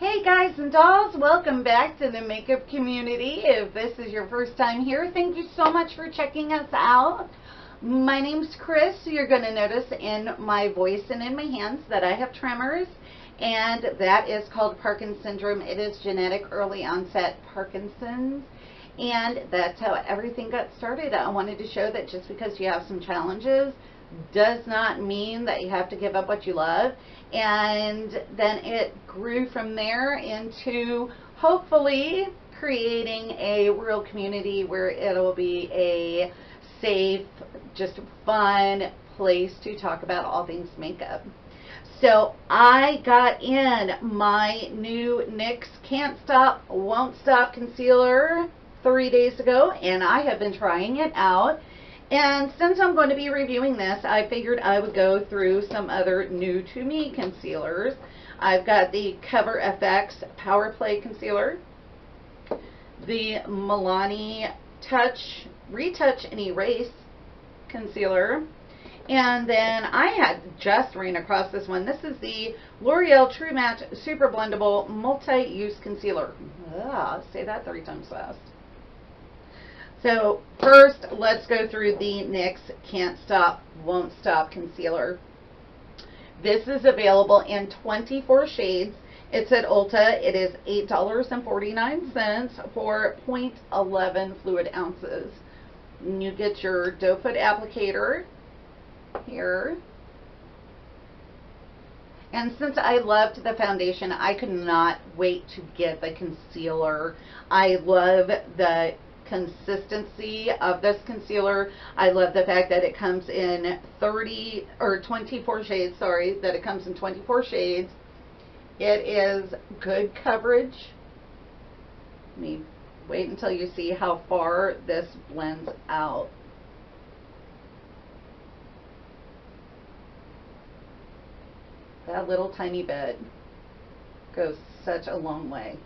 Hey guys and dolls, welcome back to the makeup community. If this is your first time here, thank you so much for checking us out. My name's Chris. You're going to notice in my voice and in my hands that I have tremors, and that is called Parkinson's syndrome. It is genetic early onset Parkinson's, and that's how everything got started. I wanted to show that just because you have some challenges does not mean that you have to give up what you love. And then it grew from there into hopefully creating a real community where it'll be a safe, just fun place to talk about all things makeup. So I got in my new NYX Can't Stop, Won't Stop concealer 3 days ago, and I have been trying it out. And since I'm going to be reviewing this, I figured I would go through some other new to me concealers. I've got the Cover FX Power Play Concealer, the Milani Touch Retouch and Erase Concealer, and then I had just ran across this one. This is the L'Oreal True Match Super Blendable Multi-Use Concealer. Say that 3 times fast. So first, let's go through the NYX Can't Stop, Won't Stop Concealer. This is available in 24 shades. It's at Ulta. It is $8.49 for 0.11 fluid ounces. And you get your doe foot applicator here. And since I loved the foundation, I could not wait to get the concealer. I love the consistency of this concealer. I love the fact that it comes in 24 shades, that it comes in 24 shades. It is good coverage. Let me wait until you see how far this blends out. That little tiny bit goes such a long way.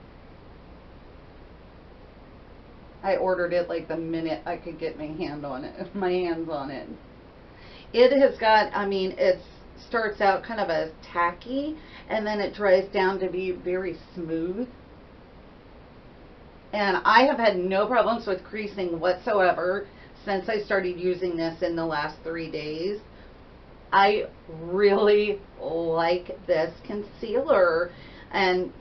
I ordered it like the minute I could get my hands on it. It has got, it starts out kind of a tacky, and then it dries down to be very smooth. And I have had no problems with creasing whatsoever since I started using this in the last 3 days. I really like this concealer. And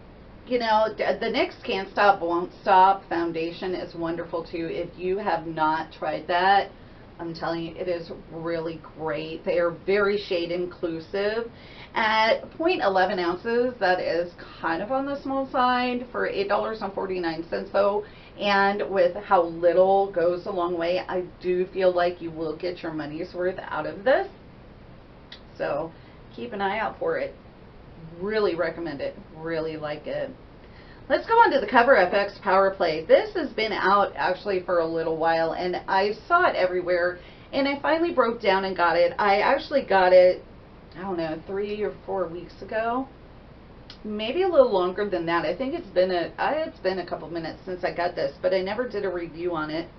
you know, the NYX Can't Stop, Won't Stop foundation is wonderful too. If you have not tried that, I'm telling you, it is really great. They are very shade inclusive. At 0.11 ounces, that is kind of on the small side for $8.49 though. And with how little goes a long way, I do feel like you will get your money's worth out of this. So keep an eye out for it. Really recommend it. Really like it. Let's go on to the Cover FX Power Play. This has been out actually for a little while, and I saw it everywhere, and I finally broke down and got it. I actually got it, I don't know, 3 or 4 weeks ago. Maybe a little longer than that. I think it's been a couple minutes since I got this, but I never did a review on it.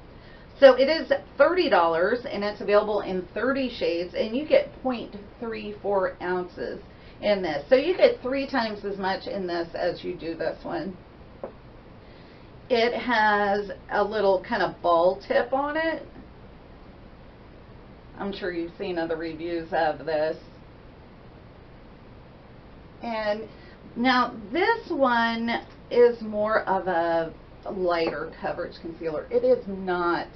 So it is $30, and it's available in 30 shades, and you get 0.34 ounces in this. So you get 3 times as much in this as you do this one. It has a little kind of ball tip on it. I'm sure you've seen other reviews of this. And now this one is more of a lighter coverage concealer. It is not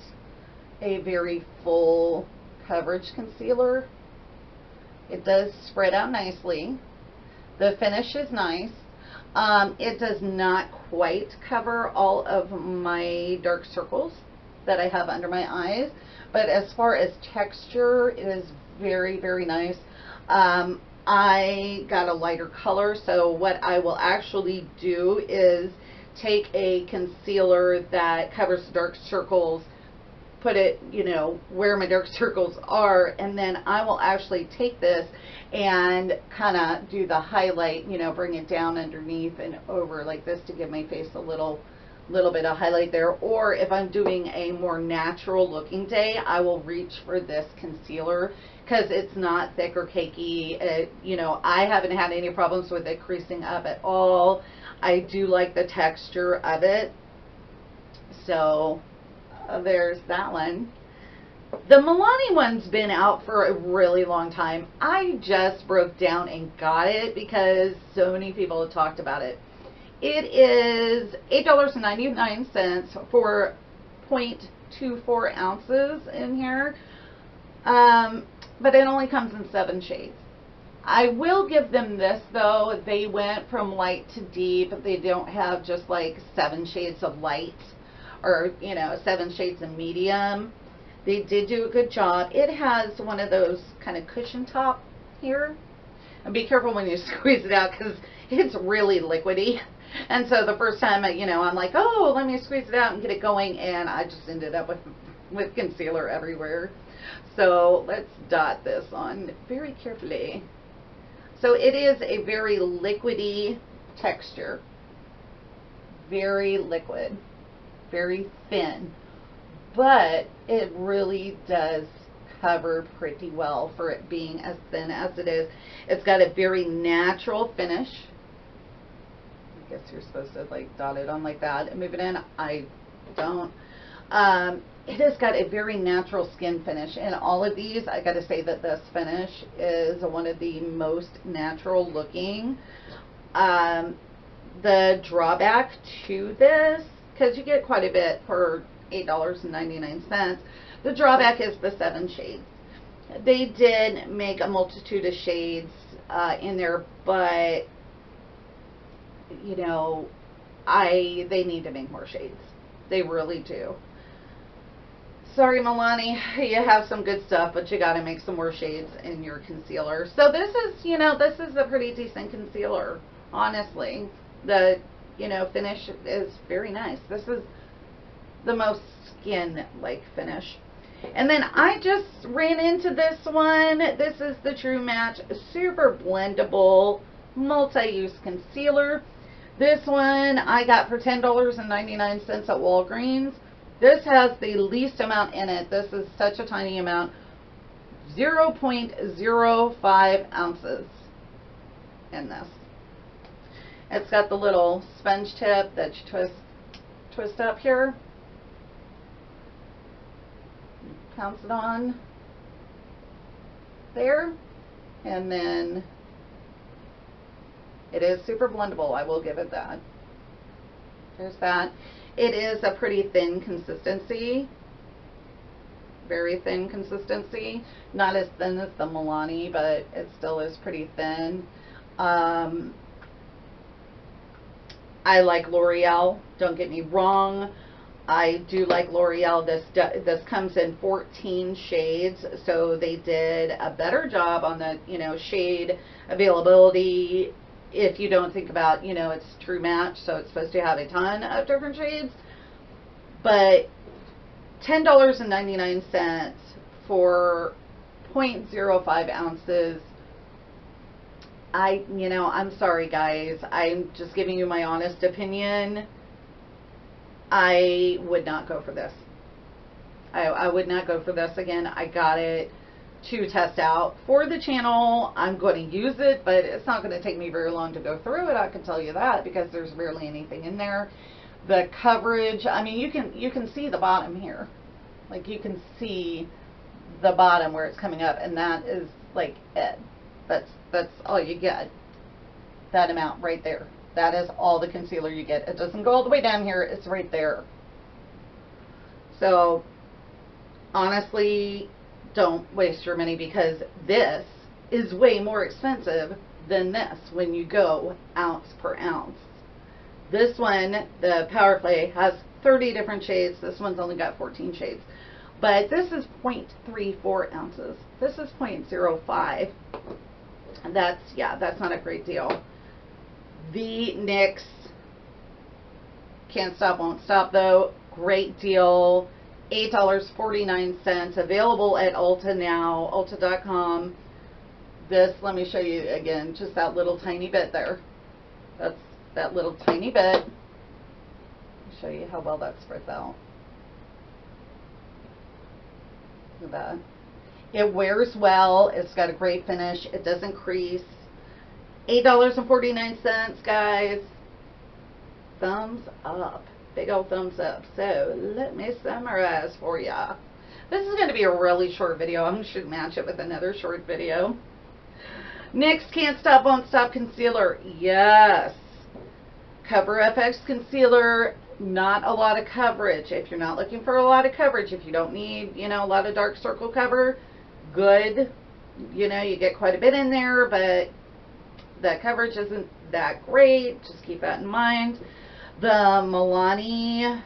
a very full coverage concealer. It does spread out nicely. The finish is nice. It does not quite cover all of my dark circles that I have under my eyes, but as far as texture, it is very, very nice. I got a lighter color, so what I will actually do is take a concealer that covers the dark circles, put it, you know, where my dark circles are, and then I will actually take this and kind of do the highlight, you know, bring it down underneath and over like this to give my face a little bit of highlight there. Or if I'm doing a more natural looking day, I will reach for this concealer because it's not thick or cakey. You know, I haven't had any problems with it creasing up at all. I do like the texture of it. So there's that one. The Milani one's been out for a really long time. I just broke down and got it because so many people have talked about it. It is $8.99 for 0.24 ounces in here. But it only comes in 7 shades. I will give them this though. They went from light to deep. They don't have just like 7 shades of light or, you know, 7 shades of medium. They did do a good job. It has one of those kind of cushion top here. And be careful when you squeeze it out because it's really liquidy. And so the first time, you know, I'm like, oh, let me squeeze it out and get it going. And I just ended up with concealer everywhere. So let's dot this on very carefully. So it is a very liquidy texture. Very liquid. Very thin. But it really does cover pretty well for it being as thin as it is. It's got a very natural finish. I guess you're supposed to like dot it on like that and move it in. I don't. It has got a very natural skin finish. And all of these, I got to say that this finish is one of the most natural looking. The drawback to this, because you get quite a bit for $8.99. The drawback is the 7 shades. They did make a multitude of shades in there, but you know, they need to make more shades. They really do. Sorry, Milani, you have some good stuff, but you got to make some more shades in your concealer. So this is, you know, this is a pretty decent concealer, honestly. The, you know, finish is very nice. This is the most skin-like finish. And then I just ran into this one. This is the True Match Super Blendable Multi-Use Concealer. This one I got for $10.99 at Walgreens. This has the least amount in it. This is such a tiny amount. 0.05 ounces in this. It's got the little sponge tip that you twist up here. Pounce it on there, and then it is super blendable. I will give it that. There's that. It is a pretty thin consistency, very thin consistency, not as thin as the Milani, but it still is pretty thin. I like L'Oreal, don't get me wrong. I do like L'Oreal. This comes in 14 shades, so they did a better job on the, you know, shade availability. If you don't think about, you know, it's True Match, so it's supposed to have a ton of different shades. But $10.99 for 0.05 ounces. You know, I'm sorry guys. I'm just giving you my honest opinion. I would not go for this. I would not go for this again. I got it to test out for the channel. I'm going to use it, but it's not going to take me very long to go through it. I can tell you that, because there's barely anything in there. The coverage, I mean, you can see the bottom here. Like, you can see the bottom where it's coming up, and that is like it. That's all you get. That amount right there. That is all the concealer you get. It doesn't go all the way down here. It's right there. So, honestly, don't waste your money, because this is way more expensive than this when you go ounce per ounce. This one, the Power Play, has 30 different shades. This one's only got 14 shades. But this is 0.34 ounces. This is 0.05. That's not a great deal. The NYX Can't Stop, Won't Stop, though. Great deal. $8.49. Available at Ulta now. Ulta.com. This, let me show you again, just that little tiny bit there. That's that little tiny bit. I'll show you how well that spreads out. Look at that. It wears well. It's got a great finish. It doesn't crease. $8.49, guys. thumbs up. Big old thumbs up. So let me summarize for ya. This is going to be a really short video. I should match it with another short video. NYX Can't Stop Won't Stop Concealer. Yes. Cover FX Concealer. Not a lot of coverage. If you're not looking for a lot of coverage, if you don't need, you know, a lot of dark circle cover, good. You know, you get quite a bit in there, but the coverage isn't that great. Just keep that in mind. The Milani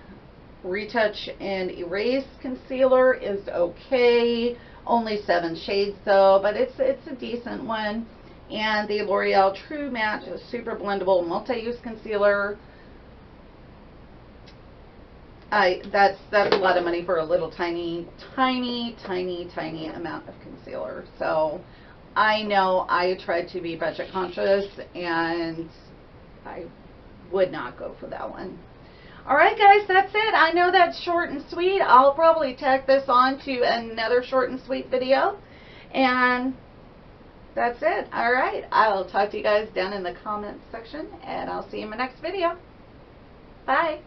Retouch and Erase Concealer is okay. Only 7 shades though, but it's a decent one. And the L'Oreal True Match Super Blendable Multi-Use Concealer. That's a lot of money for a little tiny amount of concealer. So I know I tried to be budget conscious and I would not go for that one. Alright guys, that's it. I know that's short and sweet. I'll probably tack this on to another short and sweet video. And that's it. Alright, I'll talk to you guys down in the comments section and I'll see you in my next video. Bye.